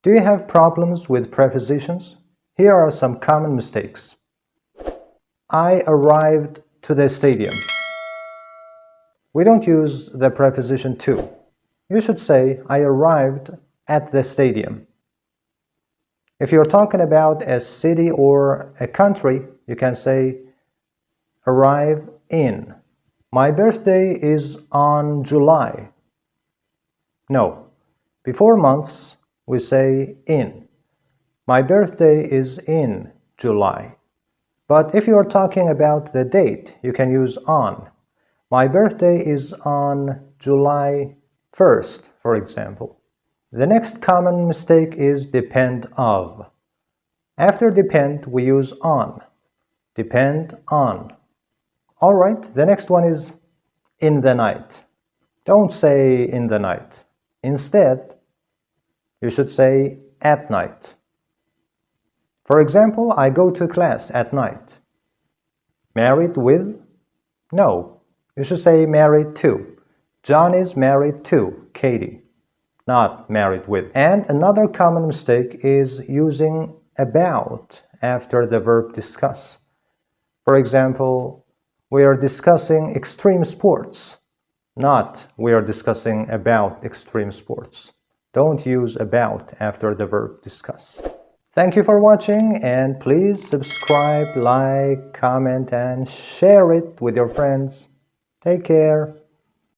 Do you have problems with prepositions? Here are some common mistakes. I arrived to the stadium. We don't use the preposition to. You should say, I arrived at the stadium. If you're talking about a city or a country, you can say, arrive in. My birthday is on July. No. Before months, we say in. My birthday is in July. But if you are talking about the date, you can use on. My birthday is on July 1st, for example. The next common mistake is depend of. After depend, we use on. Depend on. Alright, the next one is in the night. Don't say in the night. Instead, you should say at night. For example, I go to class at night. Married with? No. You should say married to. John is married to Katie, not married with. And another common mistake is using about after the verb discuss. For example, we are discussing extreme sports, not we are discussing about extreme sports. Don't use about after the verb discuss. Thank you for watching, and please subscribe, like, comment, and share it with your friends. Take care.